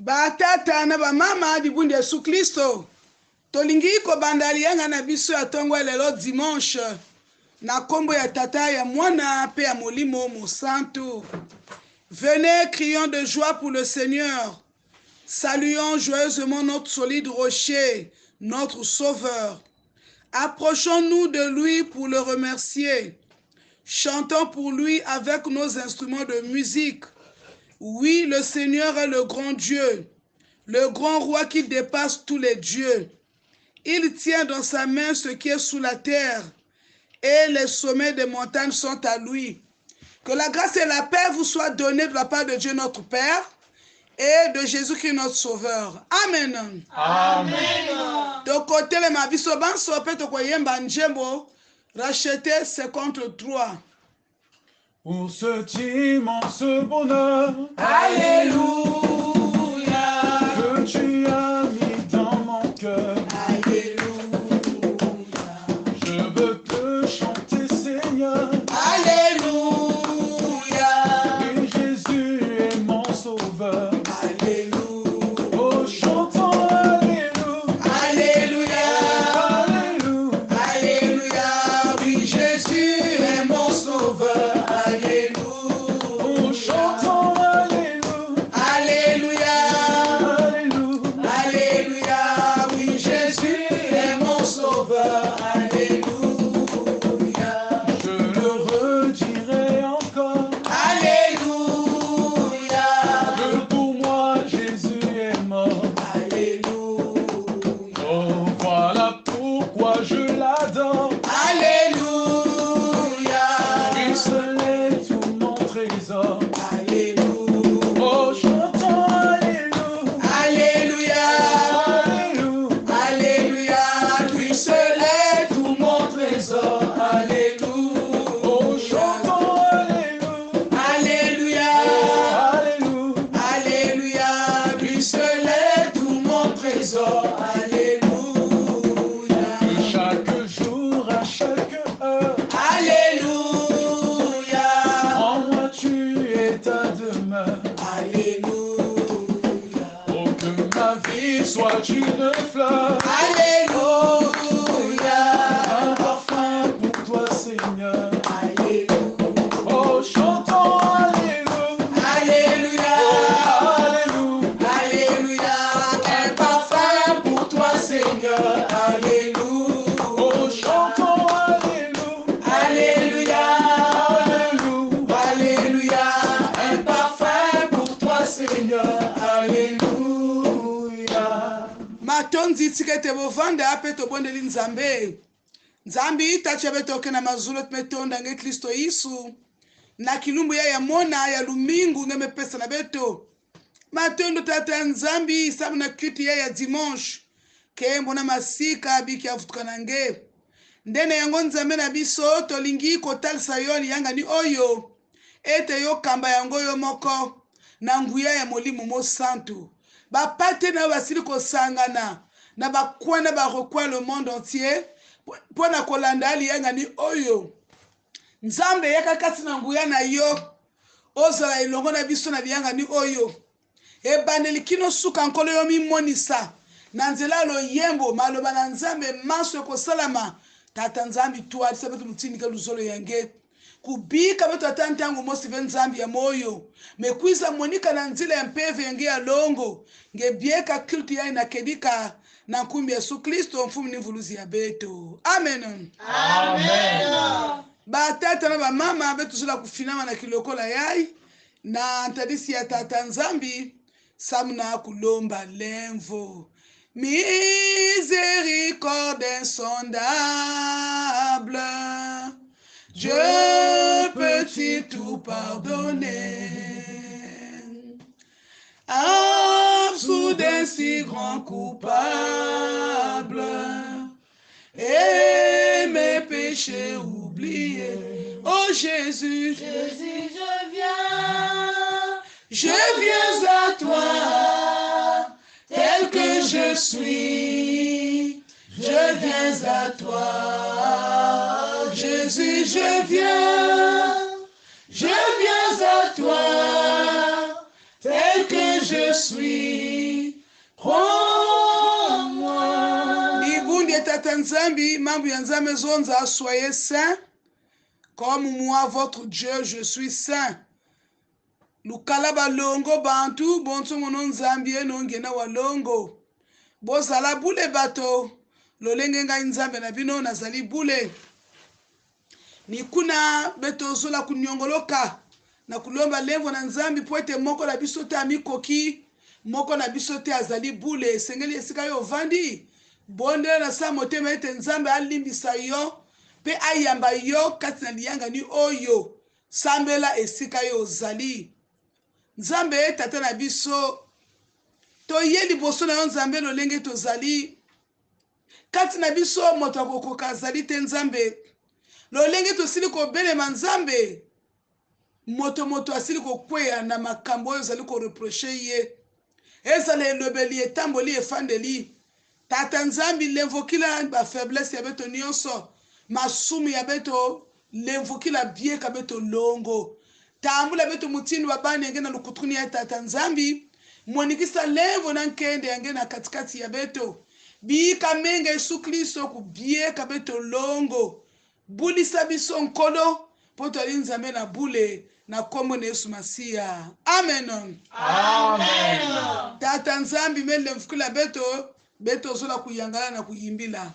Batata na bamama dibundi Yesu Kristo. Tolingi ko bandali yanga na biso ya tongo lelo dimanche. Na kombo ya tata ya mwana pe ya molimo mosantu. Venez, crions de joie pour le Seigneur. Saluons joyeusement notre solide rocher, notre sauveur. Approchons-nous de lui pour le remercier. Chantons pour lui avec nos instruments de musique. Oui, le Seigneur est le grand Dieu, le grand roi qui dépasse tous les dieux. Il tient dans sa main ce qui est sous la terre, et les sommets des montagnes sont à lui. Que la grâce et la paix vous soient données de la part de Dieu notre Père et de Jésus-Christ notre Sauveur. Amen. Amen. Tokote le mabiso banso pe tokoyemba njembo racheter 53. Pour ce immense bonheur, Alléluia, que tu as mis dans mon cœur, Alléluia, je veux te chanter, Seigneur. Alléluia, Oui, Jésus est mon sauveur. Alléluia, Oh, chantons Alléluia, Alléluia, Alléluia. Alléluia, oui Jésus est mon sauveur, Alléluia, Oh, chantons Alléluia, Alléluia, Alléluia. Alléluia, oui Jésus est mon sauveur, Alléluia, Je le redirai encore, Alléluia, que pour moi Jésus est mort. Alléluia, Oh, voilà pourquoi je l'adore. Alléluia, Lui seul est tout mon trésor. Alléluia, Oh, chantons Alléluia, Alléluia, Alléluia. Alléluia, lui seul est tout mon trésor, Alléluia, Oh, chantons Alléluia, Alléluia, Alléluia. Alléluia, lui seul est tout mon trésor, Alléluia, Que chaque jour, à chaque heure, Alléluia, en moi tu es ta demeure. Alléluia, Oh, que ma vie soit une fleur, Alléluia, un parfum pour toi, Seigneur. Alléluia, Oh, chantons Alléluia, Alléluia, Alléluia. Alléluia, un parfum pour toi Seigneur, Alléluia, Oh, chantons Alléluia, Alléluia, Alléluia. Alléluia, un parfum pour toi Seigneur, Alléluia. Matonzi tikete bovanda ape tobondeli nzambe. Nzambi itachabe toke na mazulo tumetonda nge Kristo Yesu. Na kilumbu ya mona ya lumingu nge mepesa na beto. Matondo tata nzambi sabu na kiti ya dimanche. Kembo na masika biki afutuka na nge. Ndene yango nzambe na biso tolingi kotalisa yoni yanga ni oyo. Ete yo kamba yango yo moko. Na nguya ya molimo mo santu. Bapate na basili kosangana. Na bakwana barokwa le monde entier. Pona kolanda ali yanga ni oyo. Nzambe yaka kasi na nguya na yo. Ozala ilongo na biso na biyanga ni oyo. Ebandeli kino suka nkolo yo mimonisa. Na nzela lo yembo maloba na nzambe maso kosalama. Tata nzambi tuwa alisa betu mutini ke luzolo yange. Kubika betu atantangu mosi ve nzambi ya moyo. Mekwiza monika na nzila ya mpeve yange ya longo. Nge bieka kilti ya inakedika. Na nkumbi ya Yesu Kristo mfumu nivuluzi ya beto. Amen. Amen. Batata na bamama betu zula kufinama na kilokola yai. Na ntadisi ya tata nzambi. Samna kulomba lemvo. Miséricorde insondable. Dieu peut-il tout pardonner? Absous d'un si grand coupable. Et mes péchés oubliés. Oh Jésus, Jésus, je viens à toi, tel que je suis. Je viens à toi, Jésus, je viens à toi, tel que je suis. nzambi mambo ya nzambe zonza soyez saints comme moi votre Dieu je suis saint. Lukala balongo bantu bonso mono nzambi enongena walongo bozala bule bato lolenge ngai nzambe na bino nazali bule nikuna beto zola kunyongoloka na kulomba levo na nzambi po ete moko na biso te amikoki moko na biso te azali bule esengeli esika yo ovandi bondela na sa motema ete nzambe alimbisa yo mpe ayamba yo kati na liyangani oyo sambela esika yo ozali. Nzambe tata na biso toye liboso na yo nzambe lolenge tozali kati na biso moto akokoka azali te nzambe lolenge tosili kobelema nzambe moto asili kokweya na makambo oyo ozali koreproche ye ezala elobeli etamboli efandeli tata nzambi lenvokila bafaiblesse ya beto nyonso masumu ya beto lenvokila bieka beto longo tambula beto mutini babani yange na lukutuni ya tata nzambi monikisa levo na nkende yange na katikati ya beto biika menga Yesu Kristo kubieka beto longo bulisa biso nkolo po toli nzambe na bule na kombo na Yesu Masiya. Amen. Amen. Tata nzambi mele mfukula beto zola kuyangala na kuyimbila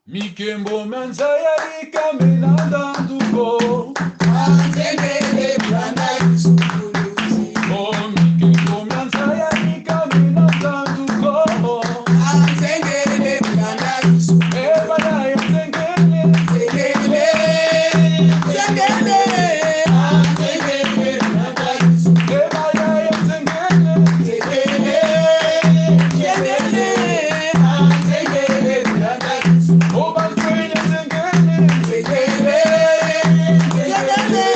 Mikembo manzaya likamena danduko Anzengele branda isukuluzi Oh mikembo manzaya likamena danduko Anzengele branda isukuluzi Ebana yenzengele Zengele Zengele Anzengele branda isukuluzi Ebana yenzengele Zengele Zengele Anzengele branda isukuluzi Oba kwenye zengele Zengele Zengele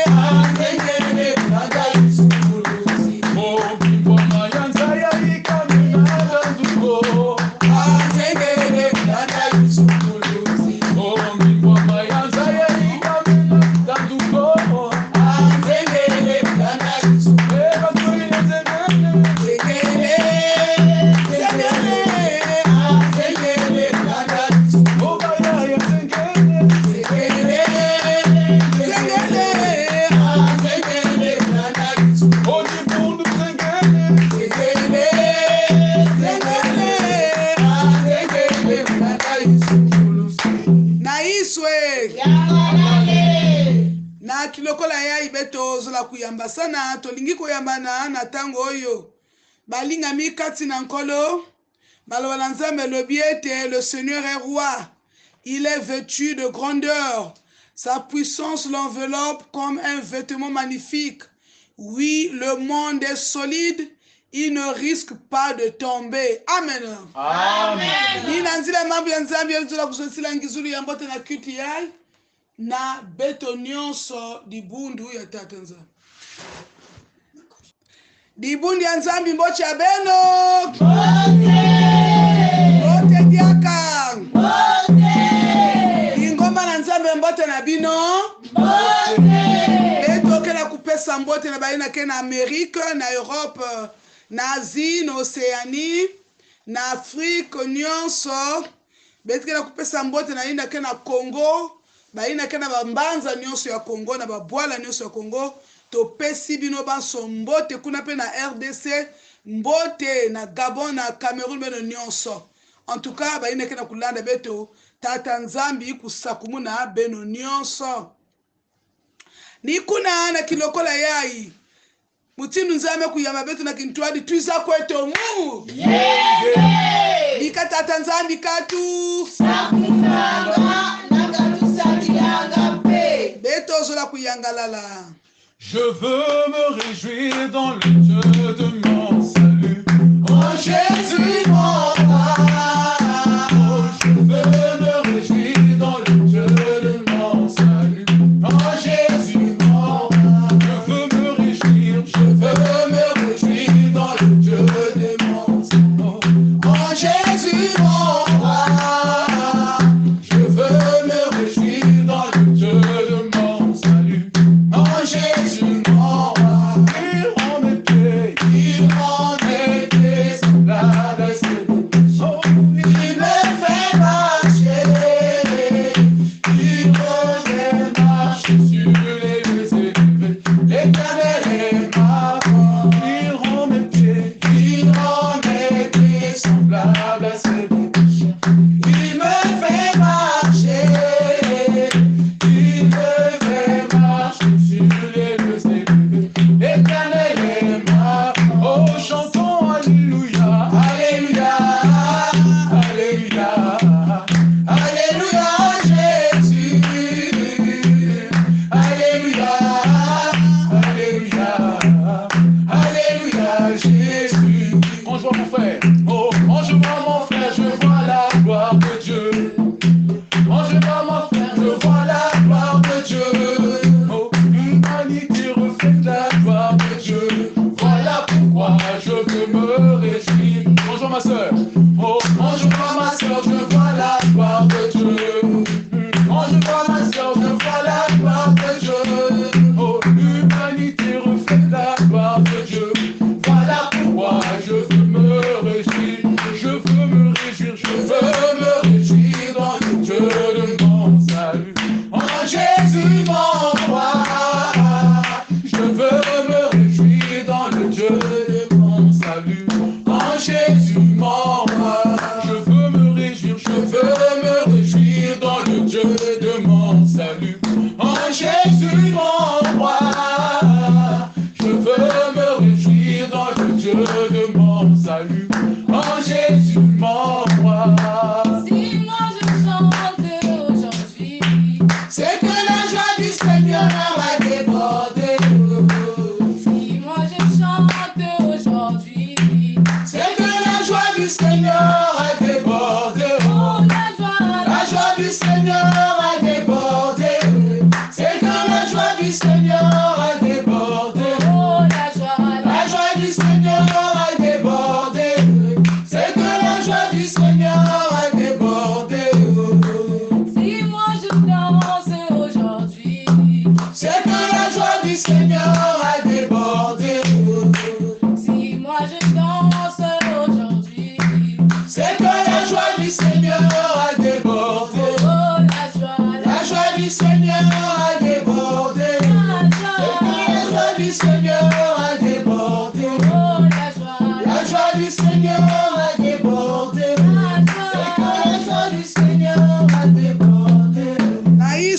Anzengele branda isukuluzi Oh bimbo yanzaya likamena danduko Anzengele branda isukuluzi Oh bimbo yanzaya likamena danduko Anzengele branda isukuluzi Eba kwenye zengele Zengele Zengele Anzengele branda isukuluzi Oba yenzengele Zengele Zengele Anzengele branda isukuluzi Ojifundu zengele Zengele Zengele Anzengele branda isukuluzi na iswe na kilokola ya ibeto zola kuyamba sana tolingi koyambana na tango oyo balingami kati na nkolo baloba na nzambe lobi ete le Seigneur est roi il est vêtu de grandeur sa puissance l'enveloppe comme un vêtement magnifique oui le monde est solide il ne risque pas de tomber. Amen. Amen. Nina nzila mambo ya nzambe yozola kusosila ngizulu ya mbote na kuti yai na beto nyonso dibundu ya tata nzambe dibundu ya nzambe mbochi ya beno bote diaka ingoma na nzambe mbote na bino betokela kupesa mbote na baina ke na Amerique na Europe na Asie na Océanie na Afrique nyonso betikela kupesa mbote na inda ke na Congo baina ke na bambanza nyonso ya Congo na babwala nyonso ya Congo topesi bino banso mbote kuna pe na RDC mbote na Gabon na Cameroun beno nyonso en tout cas baina ke na kulanda beto tata nzambi kusakumuna beno nyonso nikuna na kilokola yai mutinu nzame kuyama betu na kintwadi tuiza kweto mu nikatata nzambi katu beto zola kuyangalala. Je veux me réjouir dans le Dieu de mon salut. En Jésus mon roi. Je veux me réjouir dans le Dieu de mon salut. En Jésus mon roi. Je veux me réjouir dans le Dieu de mon salut. En Jésus mon roi. Je veux me réjouir dans le Dieu de mon salut. En Jésus mon roi. Il rend mes pieds.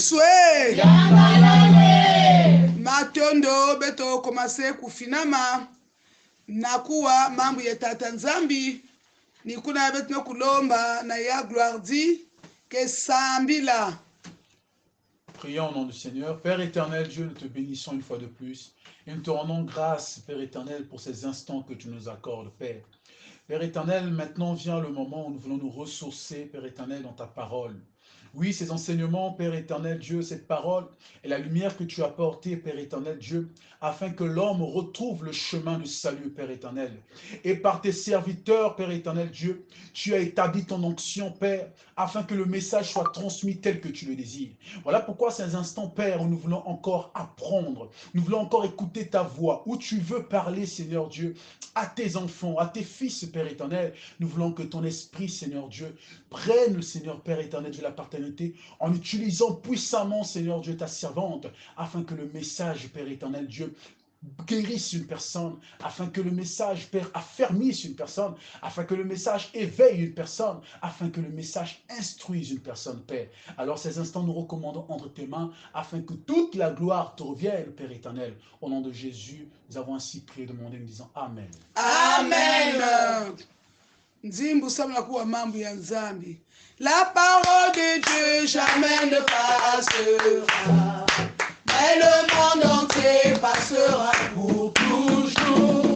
Yesu matondo beto komase kufinama nakuwa mambo ya tata nzambi nikuna betu no kulomba na ya gloire di que sambila. Prions au nom du Seigneur. Père éternel, Dieu, nous te bénissons une fois de plus. Et nous te rendons grâce, Père éternel, pour ces instants que tu nous accordes, Père. Père éternel, maintenant vient le moment où nous voulons nous ressourcer, Père éternel, dans ta parole. Oui, ces enseignements, Père éternel Dieu, cette parole est la lumière que tu as portée, Père éternel Dieu, afin que l'homme retrouve le chemin du salut, Père éternel. Et par tes serviteurs, Père éternel Dieu, tu as établi ton onction, Père, afin que le message soit transmis tel que tu le désires. Voilà pourquoi ces instants, Père, où nous voulons encore apprendre, nous voulons encore écouter ta voix, où tu veux parler, Seigneur Dieu, à tes enfants, à tes fils, Père éternel. Nous voulons que ton esprit, Seigneur Dieu, prenne le Seigneur, Père éternel Dieu, la paternité, en utilisant puissamment, Seigneur Dieu, ta servante, afin que le message, Père éternel Dieu, guérisse une personne, afin que le message, Père, affermisse une personne, afin que le message éveille une personne, afin que le message instruise une personne, Père. Alors ces instants, nous recommandons entre tes mains, afin que toute la gloire te revienne, Père éternel. Au nom de Jésus, nous avons ainsi prié, demandé, nous disons Amen. Amen. Nzimbu samla kuwa mambo ya nzambi. La parole de Dieu jamais ne passera, mais le monde entier passera pour toujours.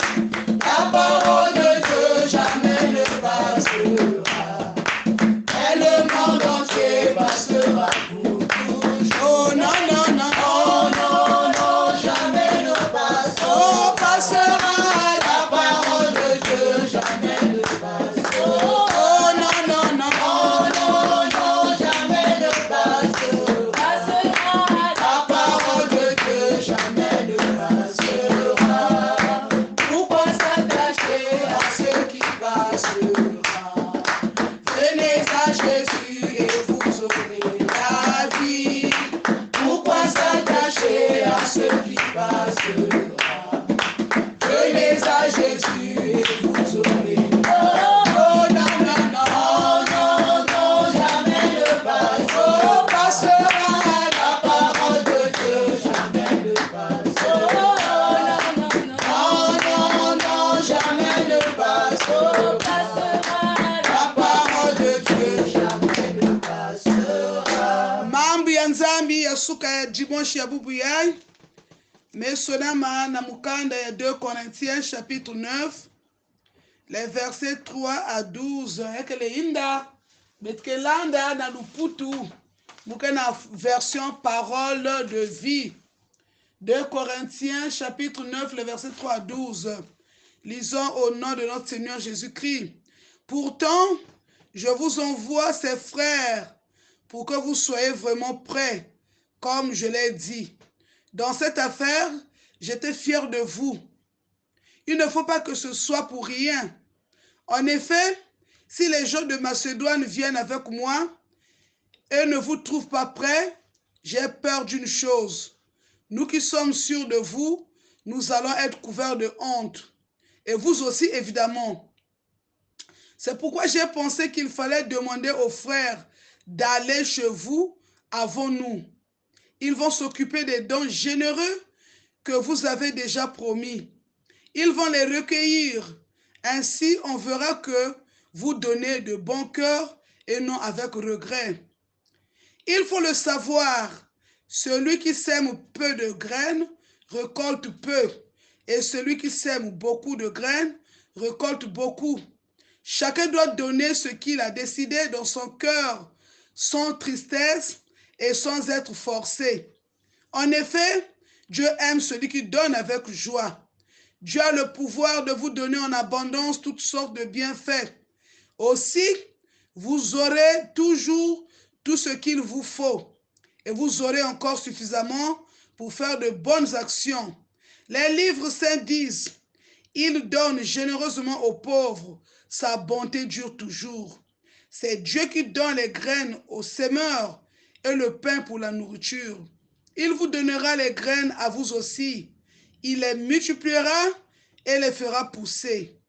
La parole de Dieu jamais ne passera, mais le monde entier passera pour toujours. Oh non, non, non, oh non, non, jamais ne passera. Oh, passera la parole de Dieu, jamais ne passera. Oh non, non, non, oh non, non, jamais ne passera. La parole de Dieu, jamais ne passera. Pourquoi s'attacher à ce qui passera? Venez à Jésus et vous aurez la vie. Pourquoi s'attacher à ce qui passera? Venez à Jésus et vous aurez la vie. Oh non, non, non, non, non, jamais ne passera. Oh, passera la parole de Dieu, jamais ne passera. Oh non, non, jamais ne passera. La parole de Dieu, jamais ne passera. Mambo ya nzambi ya suka ya dimanche ya bubu yai mesonama na mukanda ya 2 Corinthiens chapitre 9 les versets 3 à 12 ekele inda betkelanda na luputu mukena version parole de vie. 2 Corinthiens chapitre 9 les versets 3 à 12. Lisons au nom de notre Seigneur Jésus-Christ. Pourtant, je vous envoie ces frères pour que vous soyez vraiment prêts, comme je l'ai dit. Dans cette affaire, j'étais fier de vous. Il ne faut pas que ce soit pour rien. En effet, si les gens de Macédoine viennent avec moi et ne vous trouvent pas prêts, j'ai peur d'une chose. Nous qui sommes sûrs de vous, nous allons être couverts de honte. Et vous aussi, évidemment. C'est pourquoi j'ai pensé qu'il fallait demander aux frères d'aller chez vous avant nous. Ils vont s'occuper des dons généreux que vous avez déjà promis. Ils vont les recueillir. Ainsi, on verra que vous donnez de bon cœur et non avec regret. Il faut le savoir. Celui qui sème peu de graines récolte peu. Et celui qui sème beaucoup de graines récolte beaucoup. Chacun doit donner ce qu'il a décidé dans son cœur, sans tristesse et sans être forcé. En effet, Dieu aime celui qui donne avec joie. Dieu a le pouvoir de vous donner en abondance toutes sortes de bienfaits. Aussi, vous aurez toujours tout ce qu'il vous faut. Et vous aurez encore suffisamment pour faire de bonnes actions. Les livres saints disent, il donne généreusement aux pauvres, sa bonté dure toujours. C'est Dieu qui donne les graines aux semeurs et le pain pour la nourriture. Il vous donnera les graines à vous aussi. Il les multipliera et les fera pousser.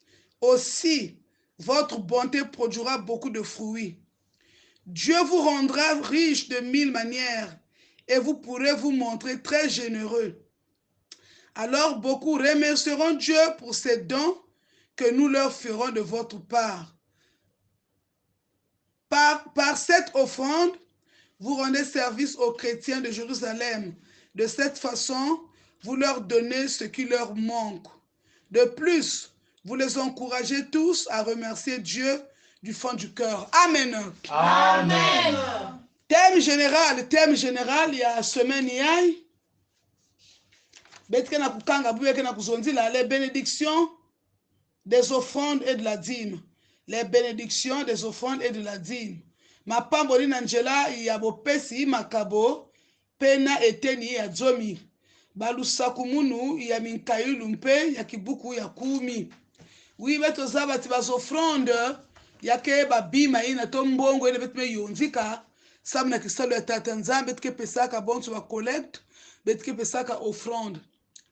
Aussi, votre bonté produira beaucoup de fruits. Dieu vous rendra riche de 1000 manières et vous pourrez vous montrer très généreux. Alors beaucoup remercieront Dieu pour ces dons que nous leur ferons de votre part. Par cette offrande, vous rendez service aux chrétiens de Jérusalem. De cette façon, vous leur donnez ce qui leur manque. De plus, vous les encouragez tous à remercier Dieu du fond du cœur. Amen. Amen. Thème général, il y a semaine yai. Betke na kukanga bubeke na kuzonzila les bénédictions des offrandes et de la dîme. Les bénédictions des offrandes et de la dîme. Mapamboli Nangela ya bopesi makabo pena eteni ya zomi. Balusakumunu ya minkayulu mpe ya kibuku ya kumi. Oui, beto zabati bas offrande ya ke babima ina tombongo ene betme yonzika samna kisalo ya tata nzambe betke pesaka bonso wa collect betke pesaka offrande.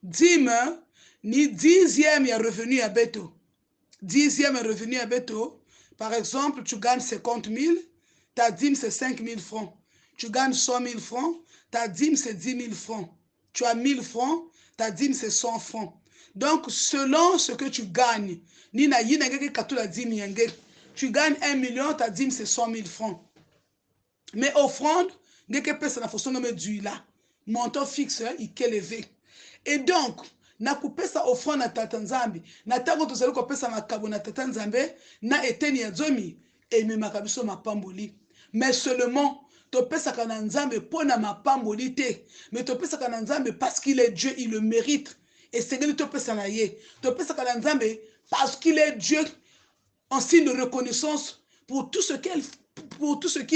Dîme ni 10e ya revenu ya beto. 10e revenu à Beto, par exemple, tu gagnes 50 000, ta dîme c'est 5 000 francs. Tu gagnes 100 000 francs, ta dîme c'est 10 000 francs. Tu as 1000 francs, ta dîme c'est 100 francs. Donc, selon ce que tu gagnes, tu gagnes 1 million, ta dîme c'est 100 000 francs. Mais offrande, montant fixe, il est élevé. Et donc, na kupesa offrande na tata nzambi na tango tozali kopesa makabo na tata nzambe na eteni ya zomi ememaka biso mapamboli. Mais seulement topesaka na nzambe pona mapamboli te, mais topesaka na nzambe parce qu'il est Dieu, il le mérite. Et c'est que topesa na ye topesaka na nzambe parce qu'il est Dieu, en signe de reconnaissance pour tout ce qu'il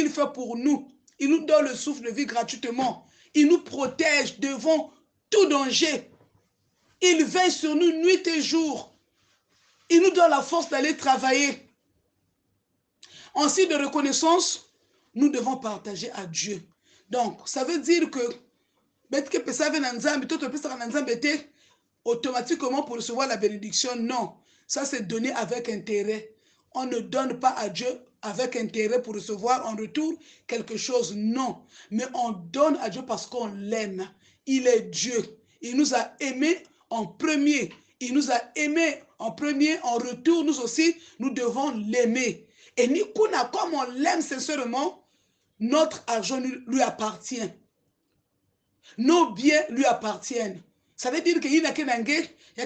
fait pour nous. Il nous donne le souffle de vie gratuitement. Il nous protège devant tout danger. Il veille sur nous nuit et jour. Il nous donne la force d'aller travailler. En signe de reconnaissance, nous devons partager à Dieu. Donc, ça veut dire que automatiquement pour recevoir la bénédiction, non. Ça, c'est donné avec intérêt. On ne donne pas à Dieu avec intérêt pour recevoir en retour quelque chose, non. Mais on donne à Dieu parce qu'on l'aime. Il est Dieu. Il nous a aimés en premier. Il nous a aimés en premier. En retour, nous aussi, nous devons l'aimer. Et Nikuna, comme on l'aime sincèrement, notre argent lui appartient. Nos biens lui appartiennent. Ça veut dire qu'il y a que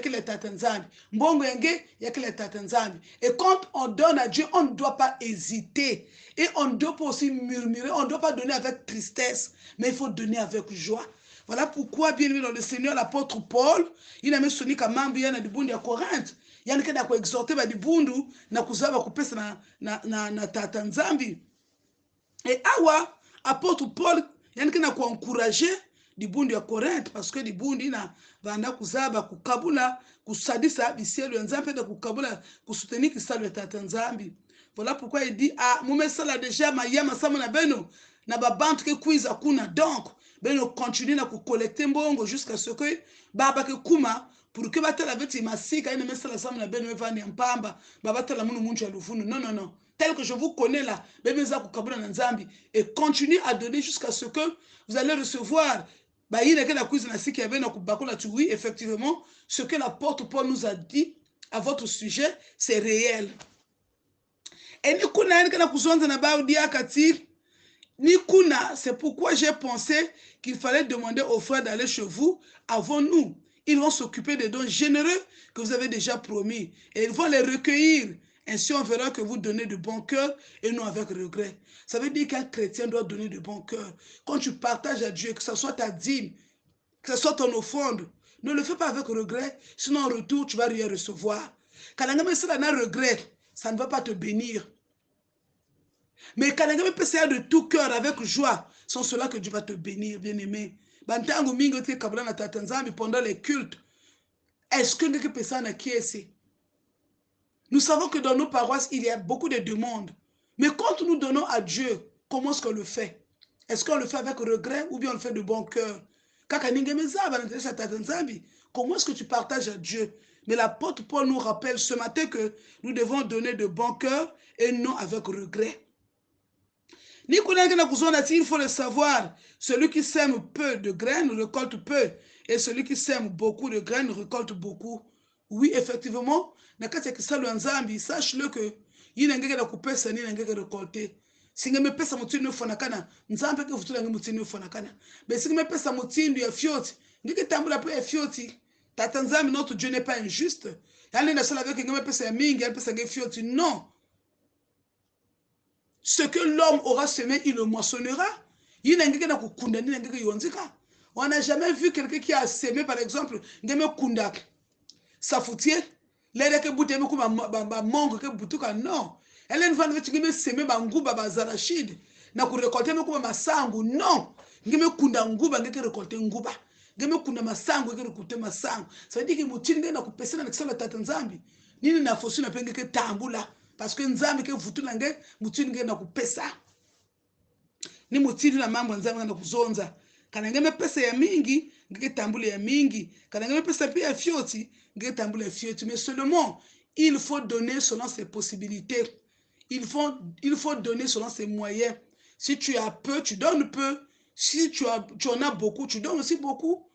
les tatanzambi. Mbongo yenge, il y a que les tatanzambi. Et quand on donne à Dieu, on ne doit pas hésiter. Et on ne doit pas aussi murmurer. On ne doit pas donner avec tristesse. Mais il faut donner avec joie. Voilà pourquoi, bien aimé dans le Seigneur, l'apôtre Paul, il a mis sonné comme membre de Bundu à Corinthe. Il y a un qui a exhorté à Bundu, na kuzaba kupesa na tatanzambi. Et awa, apôtre Paul, il y a un qui a encouragé di Bundu ya Corinthe, parce que di Bundu na vanda kuzaba kukabula kusadisa bisielu ya nzambe de kukabula kusoutenir kisalo ya tata nzambi. Voilà pourquoi il dit ah mumesala déjà mayama sama na beno na babantu ke kuiza kuna. Donc beno continue na collecter mbongo jusqu'à ce que baba ke kuma pour que batela veti masika ine mesala sama na beno evani mpamba baba tala munu munju ya lufunu. Non non non, tel que je vous connais là, bemeza kukabula na nzambi, et continue à donner jusqu'à ce que vous allez recevoir. Oui, effectivement, ce que l'apôtre Paul nous a dit à votre sujet, c'est réel. Et c'est pourquoi j'ai pensé qu'il fallait demander aux frères d'aller chez vous avant nous. Ils vont s'occuper des dons généreux que vous avez déjà promis. Et ils vont les recueillir. Ainsi, on verra que vous donnez de bon cœur et non avec regret. Ça veut dire qu'un chrétien doit donner de bon cœur. Quand tu partages à Dieu, que ce soit ta dîme, que ce soit ton offrande, ne le fais pas avec regret, sinon en retour, tu ne vas rien recevoir. Quand on a un regret, ça ne va pas te bénir. Mais quand on a de tout cœur, avec joie, c'est cela que Dieu va te bénir, bien-aimé. Pendant les cultes, est-ce que quelques personnes qui est nous savons que dans nos paroisses, il y a beaucoup de demandes. Mais quand nous donnons à Dieu, comment est-ce qu'on le fait? Est-ce qu'on le fait avec regret ou bien on le fait de bon cœur? Comment est-ce que tu partages à Dieu? Mais l'apôtre Paul nous rappelle ce matin que nous devons donner de bon cœur et non avec regret. Il faut le savoir. Celui qui sème peu de graines récolte peu. Et celui qui sème beaucoup de graines récolte beaucoup. Oui, effectivement, sache-le que il n'y a pas de couper, il n'y a pas de récolter. Si je me pesa mutinu fonakana, nzambe ke futula ngi mutinu fonakana. Mais si je me pesa mutinu ya fioti, ngike tambula pe ya fioti. Tata nzambe notre Dieu n'est pas injuste. Yale na sala avec ngame pesa ya mingi, yale pesa ngi fioti. Non. Ce que l'homme aura semé, il le moissonnera. Il n'a pas de kunda, il n'a pas de yonzika. On n'a jamais vu quelqu'un qui a semé, par exemple, ngame kunda. Ça foutit. L'aide que bouté me coupe ba mangue que boutuka non. Elle ne va pas ngame semé ba nguba ba zarachid. Na ku récolter me coupe masangu non. Ngame kunda nguba ngeke récolter nguba. Ngame kunda masangu ngeke récolter masangu. Ça veut dire que mutindi na kupesana na kisala tata nzambi. Nini na fosu na penge ke tambula. Parce que nzambi ke vutula nge mutindi nge na kupesa. Ni mutindi na mambo nzambi na kuzonza. Kana ngeme pesa ya mingi, ngeke tambule ya mingi. Kana ngeme pesa pia ya fioti, ngeke tambule ya fioti. Mais seulement, il faut donner selon ses possibilités. Il faut donner selon ses moyens. Si tu as peu, tu donnes peu. Si tu en as beaucoup, tu donnes aussi beaucoup.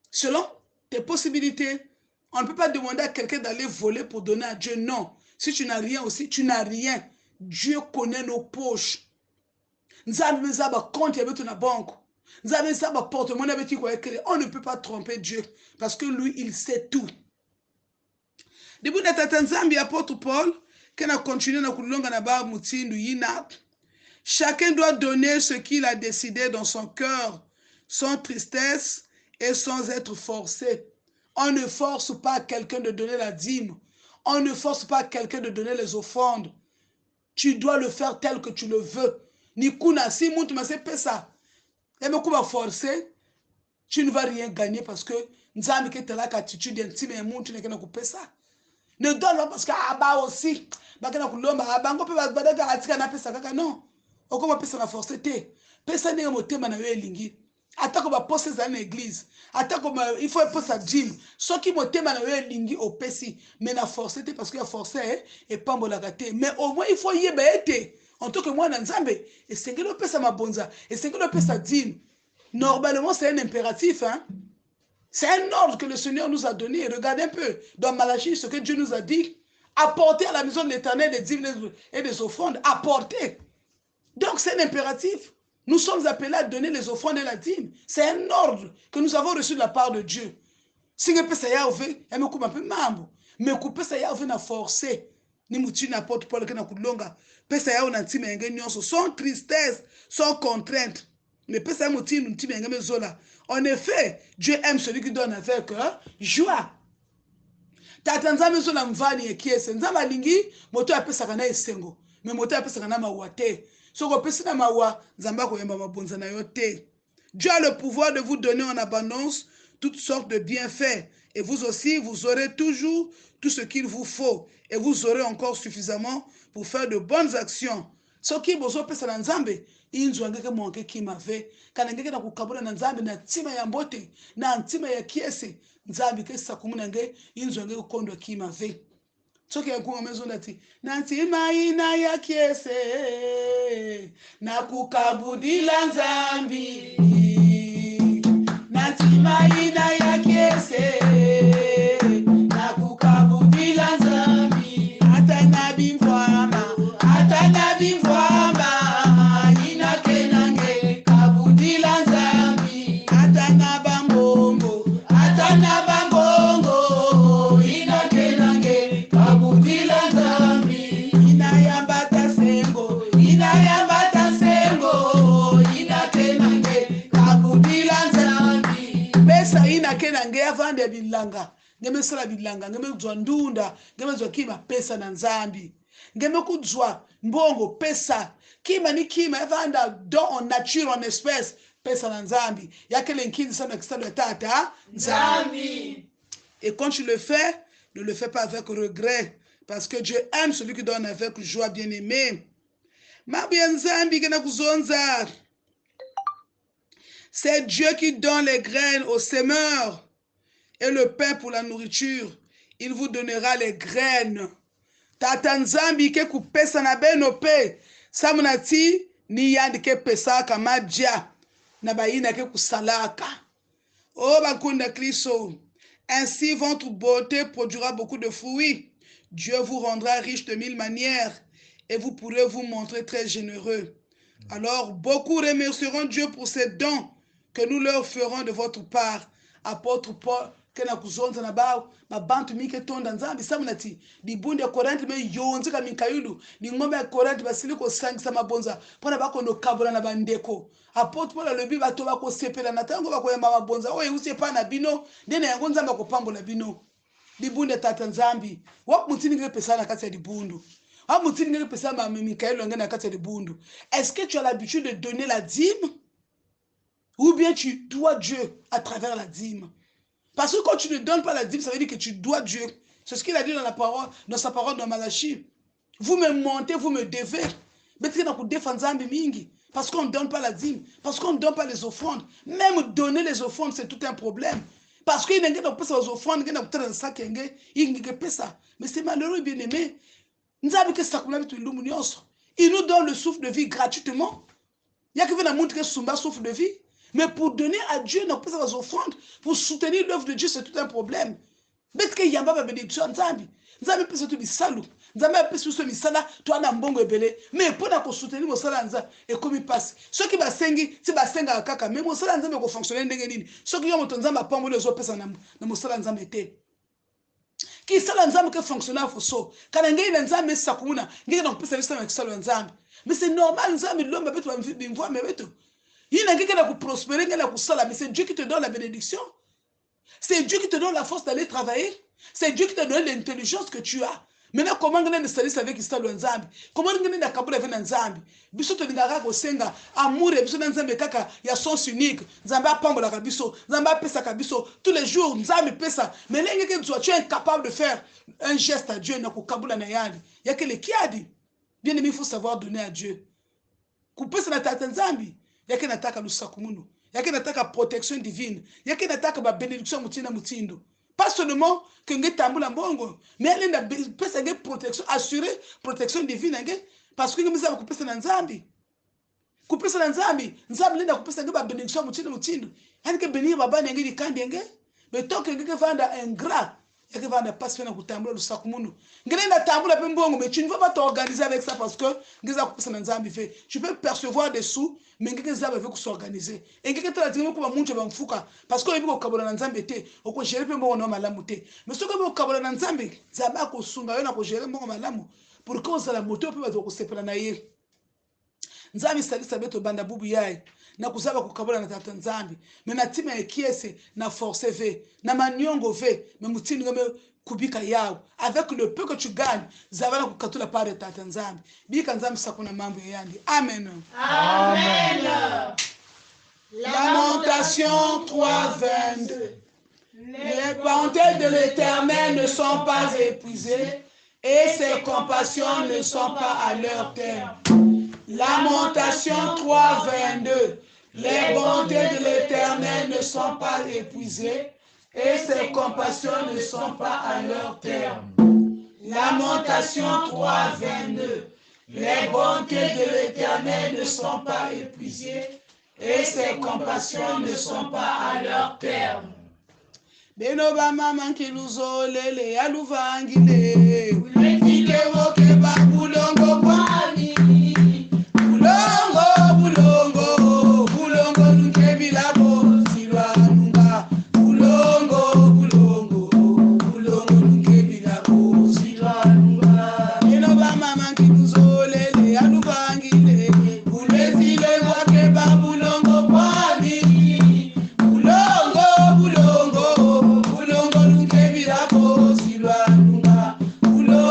Selon tes possibilités. On ne peut pas demander à quelqu'un d'aller voler pour donner à Dieu. Non. Si tu n'as rien aussi, tu n'as rien. Dieu connaît nos poches. Nzambe mezaba compte yabetu na banque. Nzambe mezaba porte-monnaie yabetu kwa ekele. On ne peut pas tromper Dieu parce que lui il sait tout. Depuis na tata Nzambe apôtre Paul, qu'on a continué na kulonga na ba mutindu yina. Chacun doit donner ce qu'il a décidé dans son cœur, sans tristesse et sans être forcé. On ne force pas quelqu'un de donner la dîme. On ne force pas quelqu'un de donner les offrandes. Tu dois le faire tel que tu le veux. Nikuna, si muntu mase pesa, et me kuba forcer, tu ne vas rien gagner parce que nzambi ke tela attitude intime et muntu ne kena kupesa. Ne donne pas parce que aba aussi, bakena kulomba abango pe badaka atika na pesa kaka non. Okoma pesa na forcer te. Pesa ne motema na yo elingi. Atako ba poste za na église. Atako il faut poste à dîme. Soki motema na yo elingi opesi, mais na forcer te parce que ya forcer et pambola gate. Mais au moins il faut yeba ete. En tant que moi, Nzambe, et c'est que le pesa mabonza, et c'est que le pesa dîme. Normalement, c'est un impératif. Hein? C'est un ordre que le Seigneur nous a donné. Regardez un peu dans Malachie ce que Dieu nous a dit. Apporter à la maison de l'Éternel des dîmes et des offrandes. Apporter. Donc, c'est un impératif. Nous sommes appelés à donner les offrandes et la dîme. C'est un ordre que nous avons reçu de la part de Dieu. Si vous pesa yaouve, elle me coupe un peu mambo. Mais couper ça yaouve n'a forcé. Ni mouti n'importe Paul que na kulonga. Pesa yao na ntime yenge nyonso sans tristesse, sans contrainte. Mais pesa mouti ntime yenge mezola. En effet, Dieu aime celui qui donne avec joie. Tata nzambe zola mvani ekiese. Nzamba lingi moto ya pesa kana esengo. Mais moto ya pesa kana mawa te. Soko pesa na mawa, nzamba ko yemba mabonza na yo te. Dieu a le pouvoir de vous donner en abondance toutes sortes de bienfaits. Et vous aussi, vous aurez toujours tout ce qu'il vous faut. Et vous aurez encore suffisamment pour faire de bonnes actions. Ce qui vous a fait nzambe, inzo ngeke monke kimave, kana ngeke na kukabula na nzambe na tima ya mbote, na ntima ya kiese, nzambe ke sakumuna nge inzo ngeke kondo kimave. Soki ya kunga mezo ndati, na ntima ina ya kiese, na kukabudila nzambi, na ntima ina ya kiese, na kukabudila nzambi, atana bimvwama, ina kenange, kabudila nzambi, atana bambongo, ina kenange, kabudila nzambi, ina yambata sengo, ina kenange, kabudila nzambi. Pesa ina kenange avande bilanga, ngeme sala bilanga, ngeme dzwa ndunda, ngeme dzwa kima pesa na nzambi. Ngeme kudzwa mbongo pesa kima ni kima evanda don en nature en espèce pesa na nzambi yakele nkindi sana kisalo tata nzambi. Et quand tu le fais, ne le fais pas avec regret parce que Dieu aime celui qui donne avec joie, bien-aimé. Mabuya nzambi kena kuzonza. C'est Dieu qui donne les graines aux semeurs et le pain pour la nourriture. Il vous donnera les graines. Tata nzambi ke kupesa na beno pe samunati ni yandi ke pesaka madia na bayina ke kusalaka. Oh bakunda Kristo. Ainsi votre beauté produira beaucoup de fruits. Dieu vous rendra riche de 1000 manières et vous pourrez vous montrer très généreux. Alors beaucoup remercieront Dieu pour ces dons que nous leur ferons de votre part. Apôtre Paul kena kuzonza na bao mabantu mike tonda nzambi samunati dibunde ya koranti me yonzi ka mikayulu di ngombe ya koranti basiliko sangisa mabonza pona bako no kabula na bandeko. Apôtre Paul alobi bato bako sepela na tango bako yamba mabonza oye usepa na bino ndene yango nzamba ko pambola bino dibunde tata nzambi wap mutini ngeke pesa na kati ya dibundu. Est-ce que tu as l'habitude de donner la dîme? Ou bien tu dois Dieu à travers la dîme? Parce que quand tu ne donnes pas la dîme, ça veut dire que tu dois Dieu. C'est ce qu'il a dit dans la parole, dans sa parole dans Malachie. Vous me montez, vous me devez. Parce qu'on ne donne pas la dîme, parce qu'on ne donne pas les offrandes. Même donner les offrandes, c'est tout un problème. Parce qu'il n'y a pas de offrandes, il n'y a pas de ça, mais c'est malheureux, bien aimé. Il nous donne le souffle de vie gratuitement. Il y a qui vient montrer que Sumba souffle de vie. Mais pour donner à Dieu, nous pas des offrandes, pour soutenir l'œuvre de Dieu, c'est tout un problème. Mais qu'il y a pas de bénédiction, Nzambi. Nzambi peut se trouver salou. Nzambi peut se trouver sala, toi na mbongo ebele. Mais pour na soutenir mon sala Nzambi, et comme il passe. Ceux qui basengi, c'est basenga kaka. Mais mon sala Nzambi ko fonctionner ndenge nini. Ceux qui ont mon Nzambi apambo les autres personnes na mon sala Nzambi était. Qui sala Nzambi que fonctionnaire fosso. Quand ngei na Nzambi sakumuna, ngei na kupesa visa na sala Nzambi. Mais c'est normal Nzambi l'homme peut toi bimvoa mais beto. Il n'a qu'à prospérer, mais c'est Dieu qui te donne la bénédiction. C'est Dieu qui te donne la force d'aller travailler. C'est Dieu qui te donne l'intelligence que tu as. Maintenant, comment on a des services avec Istalo Nzambi? Comment on a des Kabula avec Nzambi? Biso to ngara ko senga amour biso Nzambi kaka ya sens unique. Nzambi apambola kabiso, Nzambi apesa kabiso tous les jours Nzambi pesa. Mais lengi que tu es incapable de faire un geste à Dieu na ko kabula na yali. Ya que le kiadi. Bien aimé, il faut savoir donner à Dieu. Kupesa na tata Nzambi. Yake nataka lusakumunu, yake nataka protection divine, yake nataka ba bénédiction mutina mutindo. Pas seulement que nge tambula mbongo, mais elle na pesa nge protection, assurer protection divine nge parce que nge mizaba kupesa na Nzambi. Kupesa na Nzambi, Nzambi lenda kupesa nge ba bénédiction mutina mutindo. Yani ke bénir baba nge di kandi nge, mais tant que nge vanda ingrat, yake vanda pas fena kutambula lusakumunu. Nge na tambula pe mbongo, mais tu ne vas pas t'organiser avec ça parce que nge za kupesa na Nzambi fait. Tu peux percevoir des sous mais ngeke nzambe veut s'organiser et ngeke tala tinga ko ba munche ba mfuka parce que yebiko kabola na nzambe te oko gérer pe mbongo na malamu te mais soko ko kabola na nzambe nzambe ko sunga yo na ko gérer mbongo malamu pour que osala moto pe ba ko sepela na ye nzambe salisa beto banda bubu yayi na kuzaba ko kabola na tata nzambe mais na tima ekiese na force v na manyongo v mais mutini ngame kubika yao avec le peu que tu gagnes zavala kukatula pare tata nzambi bika nzambi sakuna mambo yandi amen amen. Lamentation 3:22 les bontés de l'Éternel ne sont pas épuisées et ses compassions ne sont pas à leur terme. Lamentation 3:22 les bontés de l'Éternel ne sont pas épuisées et ses compassions ne sont pas à leur terme. Lamentation 3:22 les bontés de l'Éternel ne sont pas épuisées et ses compassions ne sont pas à leur terme. Beno ba mama kiluzo lele aluvangile ulekile woke ba bulongo kwani bulongo bulongo bulongo nkebila bo silwanunga bulongo bulongo bulongo nkebila bo silwanunga beno ba mama kiluzo lele aluvangile ulekile woke ba bulongo kwani bulongo bulongo bulongo nkebila bo silwanunga bulongo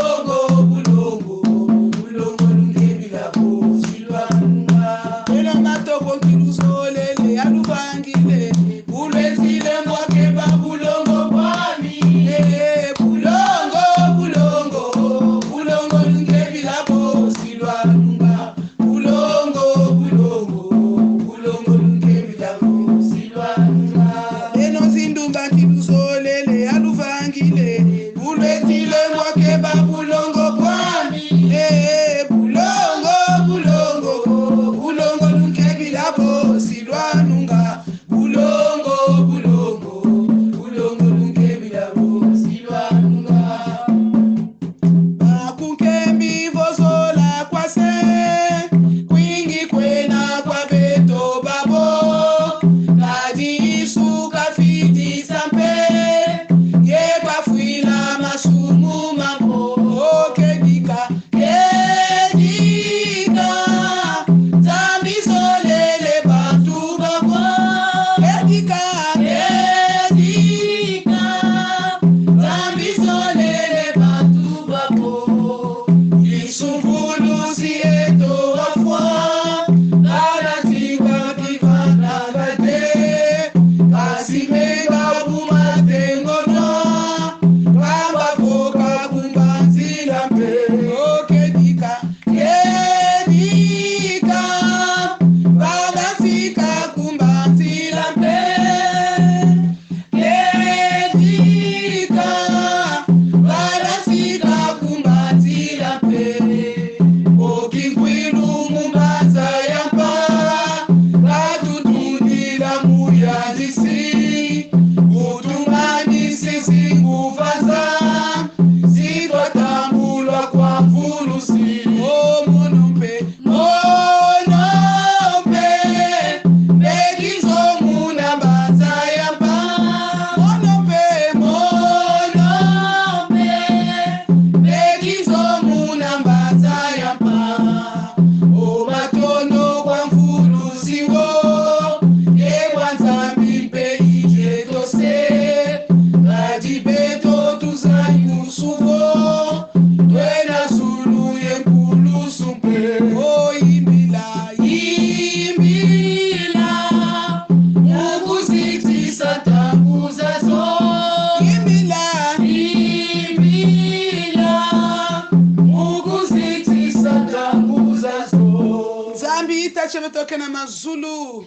toke na mazulu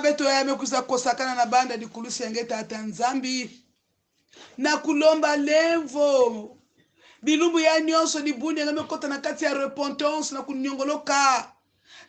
beto ya mekuza kosakana na banda dikulusi yange tata nzambi na kulomba levo bilumbu ya nyonso libuni yange mekota na kati ya repentance na kunyongoloka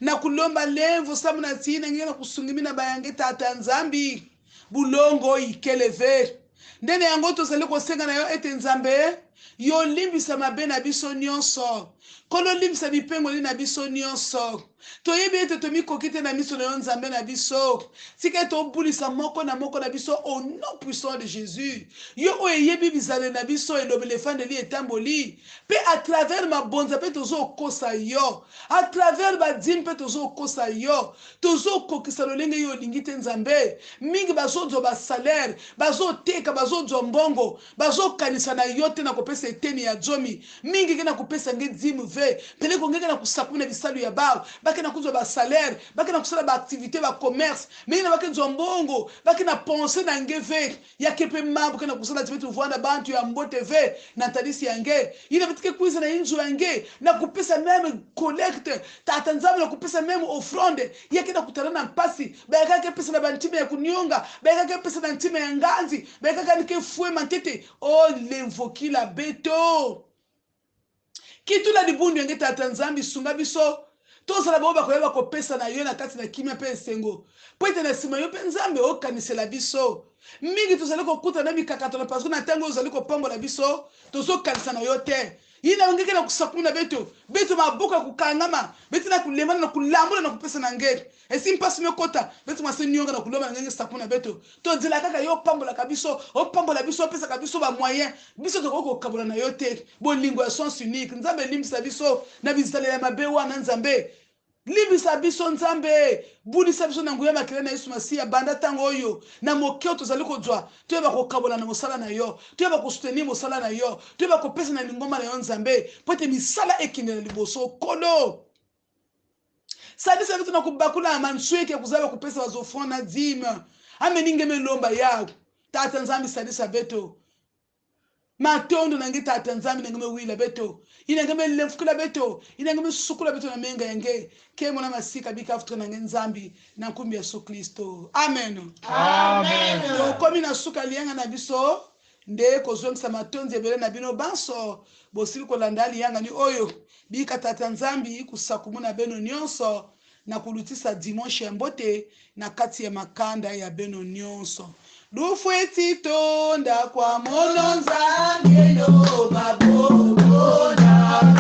na kulomba levo samu na tina ngena kusungimina bayange tata nzambi bulongo ikeleve ndene yango tozali kosenga na yo ete nzambe yo limbisa mabe na biso nyonso kolo limbisa bipengo li na biso nyonso toyebi ete tomikoki te na miso na yo nzambe na biso tika ete obulisa moko na biso au nom puissant de Jésus yo oyo eyebi bizale na biso elobeli efandeli etamboli mpe à travers mabonza mpe tozokosa yo à travers badime mpe tozokosa yo tozokokisa lolenge yo olingi te nzambe mingi bazozwa basalaire bazoteka bazozwa mbongo bazokanisa na yo te na kopesa eteni ya zomi mingi ke na kopesa nge dimu ve pele kongeke na kusakumi na bisalu ya bao bake na kuzwa ba salaire bake na kusala ba activité ba commerce mingi na bake zwa mbongo bake na penser na nge ve ya kepe mambo ke na kusala tibetu vwanda bantu ya mbote ve na tadisi ya nge ina vitike kuiza na inzu ya nge na kupesa meme collecte tata nzambe na kupesa meme offrande ya ke na kutana na mpasi bayaka ke pesa na bantime ya kunyonga bayaka ke pesa na ntime ya nganzi bayaka ke fue mantete oh l'invoquer la beto kitula libundu yange tata nzambi sunga biso tozala bao bakoyeba kopesa na yo na kati na kimia mpe esengo po ete na nsima yo mpe nzambe okanisela biso mingi tozali kokuta na mikakatano parce que na ntango ozali kopambola biso tozokanisa na yo te yina bangeke na kusakumi na beto maboko ya kukangama beto na kulemana na kulambula na kupesa na ngeli esi mpasi mekota beto mwase nyonga na kulomba na ngenge sakumi na beto tozela kaka yo opambolaka biso opambola biso opesaka biso bamoyen biso tokoki kokabola na yo te bolingo ya sens unique nzambe elimbisa biso na bizaleli ya mabe wana nzambe limbisa biso nzambe bulisa biso na nguya makila na Yesu Masiya banda ntango oyo na mokeo tozali kozwa toyeba kokabola na mosala na yo toyeba kosoutenir mosala na yo toyeba kopesa na lingomba na yo nzambe po ete misala ekendela liboso kolo sadisa biso na kubakula ya mansweke ya kuzala kopesa bazofront na dime ameninge melomba yao tata nzambe sadisa beto matondo nange tata nzambe nange mewila beto inange melefukula beto inange mesukula beto na menga yange ke mona masika bikafutra nange nzambi na nkumbi ya Yesu Kristo amen Amen. tokomi na suka lianga na biso nde kozongisa matonzi ebele na bino banso bosili kolanda lianga ni oyo bika tata nzambi kusakumu na beno nyonso na kulutisa dimanche ya mbote na kati ya makanda ya beno nyonso Dufweti tonda kwa mono nzambe yo babona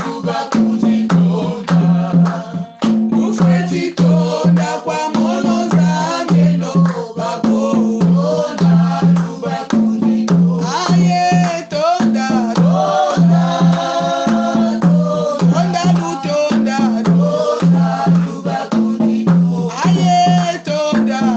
tuba kujitonda Dufweti tonda kwa mono nzambe yo babona tuba kujitonda Aye tonda tonda tonda tonda tonda tuba kujitonda Aye tonda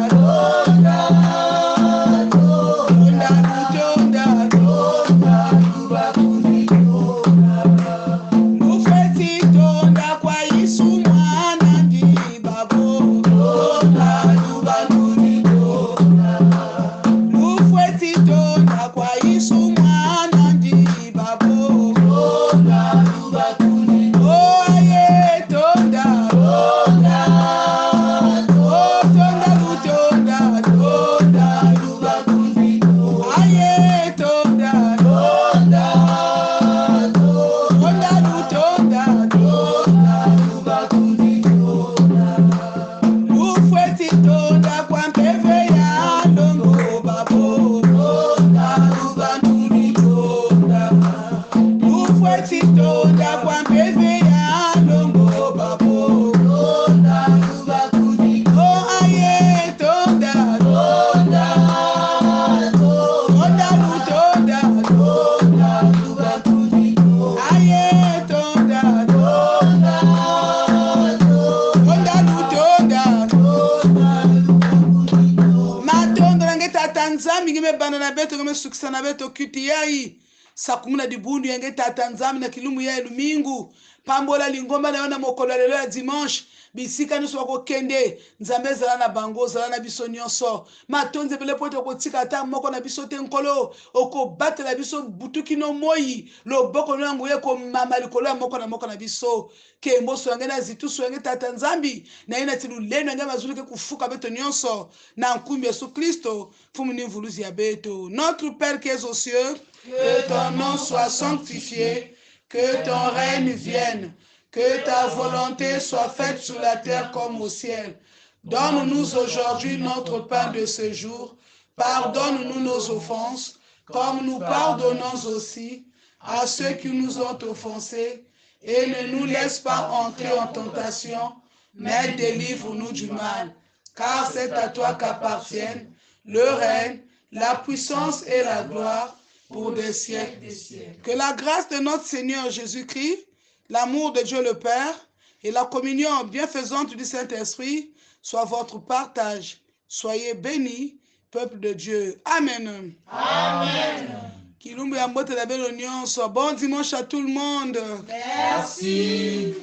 sukisana beto kiti yai sakumuna dibundu yange tata nzambi na kilumu ya elumingu pambola lingomba na yo na mokolo ya lelo ya dimanche bisika nyonso bakokende nzambe ezala na bango ozala na biso nyonso matonzi ebele po ete okotika ata moko na biso te nkolo okobatela biso butu kino moi loboko no yango ye komama likolo ya moko na biso ke mboso yange na zitusu yange tata nzambi na ye nati luleno yange mazulu ke kufuka beto nyonso na nkumbi yesu kristo mfumu ni mvuluzi ya beto. Notre Père qui es aux cieux, que ton nom soit sanctifié, que ton règne vienne, que ta volonté soit faite sur la terre comme au ciel. Donne-nous aujourd'hui notre pain de ce jour. Pardonne-nous nos offenses, comme nous pardonnons aussi à ceux qui nous ont offensés. Et ne nous laisse pas entrer en tentation, mais délivre-nous du mal. Car c'est à toi qu'appartiennent le règne, la puissance et la gloire pour des siècles des siècles. Que la grâce de notre Seigneur Jésus-Christ, l'amour de Dieu le Père et la communion bienfaisante du Saint-Esprit soient votre partage. Soyez bénis, peuple de Dieu. Amen. Amen. Kilumbu ya mbote la belle union. Bon dimanche à tout le monde. Merci.